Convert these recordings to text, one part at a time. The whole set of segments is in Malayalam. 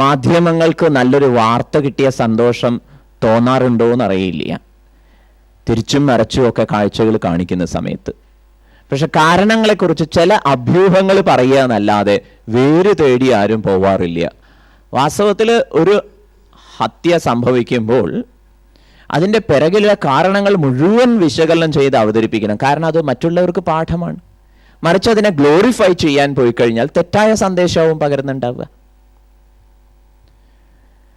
മാധ്യമങ്ങൾക്ക് നല്ലൊരു വാർത്ത കിട്ടിയ സന്തോഷം തോന്നാറുണ്ടോ എന്നറിയില്ല, തിരിച്ചും മറച്ചും ഒക്കെ കാഴ്ചകൾ കാണിക്കുന്ന സമയത്ത്. പക്ഷെ കാരണങ്ങളെക്കുറിച്ച് ചില അഭ്യൂഹങ്ങൾ പറയുക എന്നല്ലാതെ വേര് തേടി ആരും പോവാറില്ല. വാസ്തവത്തിൽ ഒരു ഹത്യ സംഭവിക്കുമ്പോൾ അതിൻ്റെ പിറകിലെ കാരണങ്ങൾ മുഴുവൻ വിശകലനം ചെയ്ത് അവതരിപ്പിക്കണം. കാരണം അത് മറ്റുള്ളവർക്ക് പാഠമാണ്. മറിച്ച് അതിനെ ഗ്ലോറിഫൈ ചെയ്യാൻ പോയി കഴിഞ്ഞാൽ തെറ്റായ സന്ദേശവും പകരുന്നുണ്ടാവുക.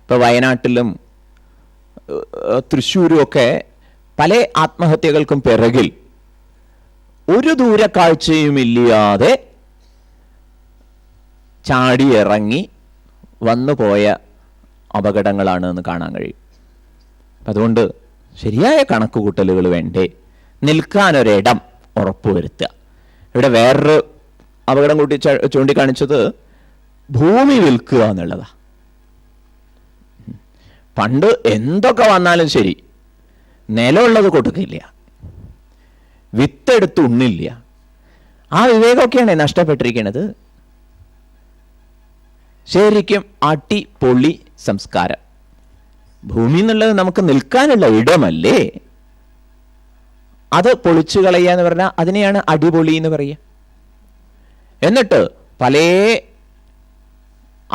ഇപ്പോൾ വയനാട്ടിലും തൃശ്ശൂരും ഒക്കെ പല ആത്മഹത്യകൾക്കും പിറകിൽ ഒരു ദൂരക്കാഴ്ചയുമില്ലാതെ ചാടിയിറങ്ങി വന്നുപോയ അപകടങ്ങളാണ് എന്ന് കാണാൻ കഴിയും. അതുകൊണ്ട് ശരിയായ കണക്കുകൂട്ടലുകൾ വേണ്ടേ, നിൽക്കാനൊരിടം ഉറപ്പുവരുത്തുക. ഇവിടെ വേറൊരു അപകടം കൂട്ടി ചൂണ്ടിക്കാണിച്ചത് ഭൂമി വിൽക്കുക എന്നുള്ളതാണ്. പണ്ട് എന്തൊക്കെ വന്നാലും ശരി നിലമുള്ളത് കൊടുക്കില്ല, വിത്തെടുത്ത് ഉണ്ണില്ല. ആ വിവേകമൊക്കെയാണ് നഷ്ടപ്പെട്ടിരിക്കുന്നത്. ശരിക്കും അടിപൊളി സംസ്കാരം. ഭൂമി എന്നുള്ളത് നമുക്ക് നിൽക്കാനുള്ള ഇടമല്ലേ, അത് പൊളിച്ചു കളയുക എന്ന് പറഞ്ഞാൽ അതിനെയാണ് അടിപൊളി എന്ന് പറയുക. എന്നിട്ട് പല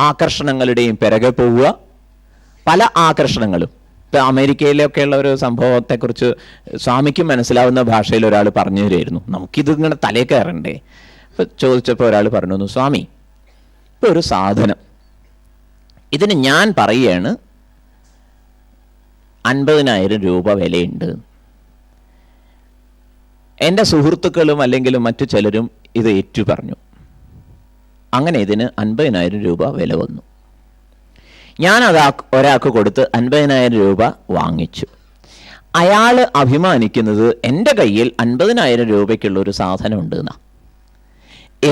ആകർഷണങ്ങളുടെയും പിറകെ പോവുക. പല ആകർഷണങ്ങളും ഇപ്പം അമേരിക്കയിലൊക്കെയുള്ള ഒരു സംഭവത്തെക്കുറിച്ച് സ്വാമിക്ക് മനസ്സിലാവുന്ന ഭാഷയിൽ ഒരാൾ പറഞ്ഞു തരുമായിരുന്നു. നമുക്കിത് ഇങ്ങനെ തലേ കയറണ്ടേ. ഇപ്പം ചോദിച്ചപ്പോൾ ഒരാൾ പറഞ്ഞു, സ്വാമി ഇപ്പം ഒരു സാധനം ഇതിന് ഞാൻ പറയുകയാണ് 50,000 രൂപ വിലയുണ്ട്. എൻ്റെ സുഹൃത്തുക്കളും അല്ലെങ്കിൽ മറ്റു ചിലരും ഇത് ഏറ്റു പറഞ്ഞു. അങ്ങനെ ഇതിന് 50,000 രൂപ വില വന്നു. ഞാനത് ഒരാൾക്ക് കൊടുത്ത് 50,000 രൂപ വാങ്ങിച്ചു. അയാൾ അഭിമാനിക്കുന്നത് എൻ്റെ കയ്യിൽ 50,000 രൂപയ്ക്കുള്ളൊരു സാധനം ഉണ്ട് എന്നാ.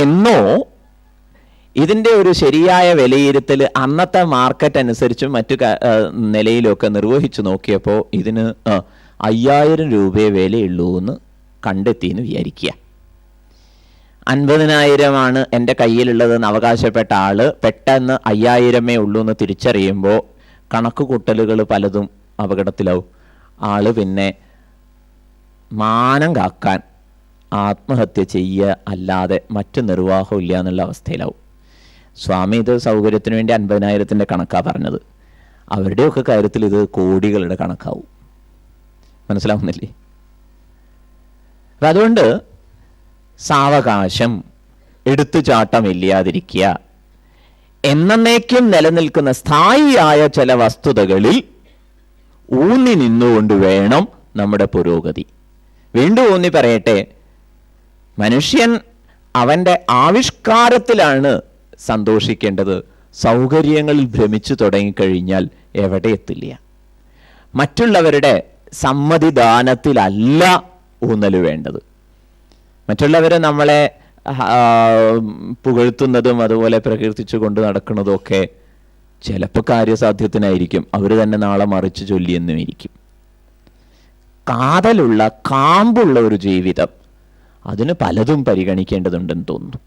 എന്നോ ഇതിൻ്റെ ഒരു ശരിയായ വിലയിരുത്തൽ അന്നത്തെ മാർക്കറ്റ് അനുസരിച്ചും മറ്റു നിലയിലൊക്കെ നിർവഹിച്ചു നോക്കിയപ്പോൾ ഇതിന് 5,000 രൂപയെ വിലയുള്ളൂ എന്ന് കണ്ടെത്തിയെന്ന് വിചാരിക്കുക. 50,000 എൻ്റെ കയ്യിലുള്ളതെന്ന് അവകാശപ്പെട്ട ആള് പെട്ടെന്ന് 5,000 ഉള്ളൂ എന്ന് തിരിച്ചറിയുമ്പോൾ കണക്ക് കൂട്ടലുകൾ പലതും അപകടത്തിലാവും. ആള് പിന്നെ മാനം കാക്കാൻ ആത്മഹത്യ ചെയ്യുക അല്ലാതെ മറ്റു നിർവാഹമില്ല എന്നുള്ള അവസ്ഥയിലാവും. സ്വാമി ഇത് സൗകര്യത്തിന് വേണ്ടി 50,000 കണക്കാണ് പറഞ്ഞത്. അവരുടെയൊക്കെ കാര്യത്തിൽ ഇത് കോടികളുടെ കണക്കാവും. മനസ്സിലാവുന്നില്ലേ? അപ്പം അതുകൊണ്ട് സാവകാശം, എടുത്തുചാട്ടമില്ലാതിരിക്കുക, എന്നേക്കും നിലനിൽക്കുന്ന സ്ഥായിയായ ചില വസ്തുതകളിൽ ഊന്നി നിന്നുകൊണ്ട് വേണം നമ്മുടെ പുരോഗതി. വീണ്ടും ഊന്നി പറയട്ടെ, മനുഷ്യൻ അവൻ്റെ ആവിഷ്കാരത്തിലാണ് സന്തോഷിക്കേണ്ടത്. സൗകര്യങ്ങളിൽ ഭ്രമിച്ചു തുടങ്ങിക്കഴിഞ്ഞാൽ എവിടെ എത്തില്ല. മറ്റുള്ളവരുടെ സമ്മതിദാനത്തിലല്ല ഊന്നൽ വേണ്ടത്. മറ്റുള്ളവർ നമ്മളെ പുകഴ്ത്തുന്നതും അതുപോലെ പ്രകീർത്തിച്ചു കൊണ്ട് നടക്കുന്നതും ഒക്കെ ചിലപ്പോൾ കാര്യസാധ്യത്തിനായിരിക്കും, അവർ തന്നെ നാളെ മറിച്ച് ചൊല്ലിയെന്നും ഇരിക്കും. കാതലുള്ള കാമ്പുള്ള ഒരു ജീവിതം, അതിന് പലതും പരിഗണിക്കേണ്ടതുണ്ടെന്ന് തോന്നുന്നു.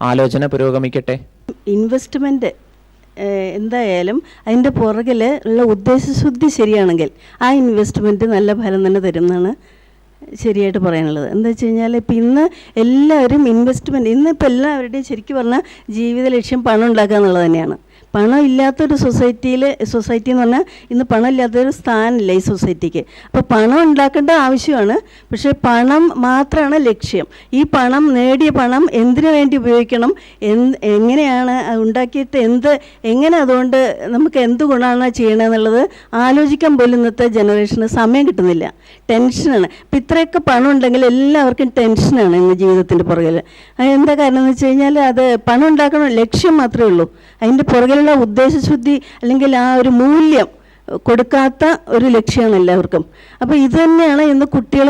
ആലോചന പുരോഗമിക്കട്ടെ. ഇൻവെസ്റ്റ്മെൻറ്റ് എന്തായാലും അതിൻ്റെ പുറകിൽ ഉള്ള ഉദ്ദേശശുദ്ധി ശരിയാണെങ്കിൽ ആ ഇൻവെസ്റ്റ്മെൻറ്റ് നല്ല ഫലം തന്നെ തരുന്നതാണ് ശരിയായിട്ട് പറയാനുള്ളത്. എന്താ വെച്ച് കഴിഞ്ഞാൽ ഇപ്പം ഇന്ന് എല്ലാവരും ഇൻവെസ്റ്റ്മെൻറ്റ്, ഇന്നിപ്പോൾ എല്ലാവരുടെയും ശരിക്കും പറഞ്ഞാൽ ജീവിത ലക്ഷ്യം പണം ഉണ്ടാക്കുക എന്നുള്ളത് തന്നെയാണ്. പണം ഇല്ലാത്തൊരു സൊസൈറ്റി എന്ന് പറഞ്ഞാൽ ഇന്ന് പണം ഇല്ലാത്തൊരു സ്ഥാനമില്ല ഈ സൊസൈറ്റിക്ക്. അപ്പോൾ പണം ഉണ്ടാക്കേണ്ട ആവശ്യമാണ്, പക്ഷേ പണം മാത്രമാണ് ലക്ഷ്യം. ഈ പണം, നേടിയ പണം എന്തിനു വേണ്ടി ഉപയോഗിക്കണം, എങ്ങനെയാണ് ഉണ്ടാക്കിയിട്ട് എങ്ങനെ അതുകൊണ്ട് നമുക്ക് എന്ത് ഗുണമാണ് ചെയ്യണമെന്നുള്ളത് ആലോചിക്കാൻ പോലും ഇന്നത്തെ ജനറേഷന് സമയം കിട്ടുന്നില്ല. ടെൻഷനാണ്. ഇപ്പം ഇത്രയൊക്കെ പണം ഉണ്ടെങ്കിൽ എല്ലാവർക്കും ടെൻഷനാണ് ഇന്ന് ജീവിതത്തിൻ്റെ പുറകിൽ. എന്താ കാരണം എന്ന് വെച്ച് കഴിഞ്ഞാൽ അത് പണം ഉണ്ടാക്കണം ലക്ഷ്യം മാത്രമേ ഉള്ളൂ. അതിൻ്റെ പുറകിലുള്ള ഉദ്ദേശശുദ്ധി അല്ലെങ്കിൽ ആ ഒരു മൂല്യം കൊടുക്കാത്ത ഒരു ലക്ഷ്യമാണ് എല്ലാവർക്കും. അപ്പോൾ ഇത് തന്നെയാണ് ഇന്ന് കുട്ടികൾ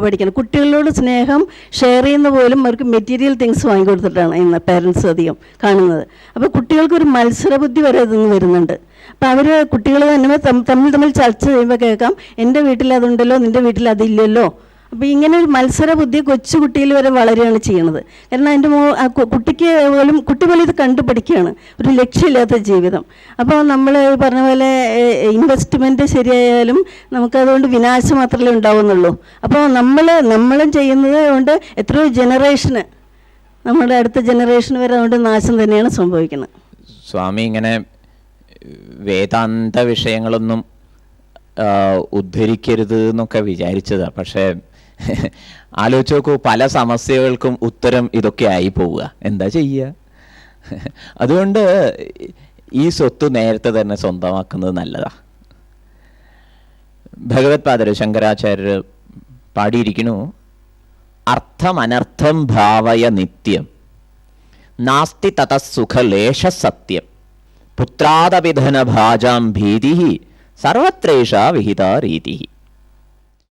പഠിക്കുന്നത്. കുട്ടികളോട് സ്നേഹം ഷെയർ ചെയ്യുന്ന പോലും അവർക്ക് മെറ്റീരിയൽ തിങ്സ് വാങ്ങിക്കൊടുത്തിട്ടാണ് ഇന്ന് പേരൻസ് അധികം കാണുന്നത്. അപ്പോൾ കുട്ടികൾക്കൊരു മത്സരബുദ്ധി വരെ ഇതൊന്നും വരുന്നുണ്ട്. അപ്പോൾ അവർ കുട്ടികൾ തന്നെ തമ്മിൽ ചർച്ച ചെയ്യുമ്പോൾ കേൾക്കാം, എൻ്റെ വീട്ടിൽ അതുണ്ടല്ലോ, നിൻ്റെ വീട്ടിൽ അതില്ലല്ലോ. അപ്പോൾ ഇങ്ങനെ ഒരു മത്സര ബുദ്ധി കൊച്ചുകുട്ടിയിൽ വരെ വളരുകയാണ് ചെയ്യുന്നത്. കാരണം അതിൻ്റെ കുട്ടിക്ക് കുട്ടി പോലും ഇത് കണ്ടുപഠിക്കുകയാണ്, ഒരു ലക്ഷ്യമില്ലാത്ത ജീവിതം. അപ്പോൾ നമ്മൾ പറഞ്ഞ പോലെ ഇൻവെസ്റ്റ്മെൻറ്റ് ശരിയായാലും നമുക്കതുകൊണ്ട് വിനാശം മാത്രമേ ഉണ്ടാവുന്നുള്ളൂ. അപ്പോൾ നമ്മളും ചെയ്യുന്നത് കൊണ്ട് എത്രയോ ജനറേഷന്, നമ്മുടെ അടുത്ത ജനറേഷൻ വരെ അതുകൊണ്ട് നാശം തന്നെയാണ് സംഭവിക്കുന്നത്. സ്വാമി ഇങ്ങനെ വേദാന്ത വിഷയങ്ങളൊന്നും ഉദ്ധരിക്കരുത് എന്നൊക്കെ വിചാരിച്ചതാണ്. പക്ഷേ ആലോചിച്ച് നോക്കൂ, പല സമസ്യകൾക്കും ഉത്തരം ഇതൊക്കെ ആയി പോവുക. എന്താ ചെയ്യുക? അതുകൊണ്ട് ഈ സ്വത്ത് നേരത്തെ തന്നെ സ്വന്തമാക്കുന്നത് നല്ലതാണ്. ഭഗവത് പാദര് ശങ്കരാചാര്യർ പാടിയിരിക്കുന്നു, അർത്ഥമനർത്ഥം ഭാവയ നിത്യം നാസ്തി തതസുഖലേശ സത്യം പുത്രാദവിധന ഭാജാം ഭീതി സർവത്രേഷ വിഹിത രീതി.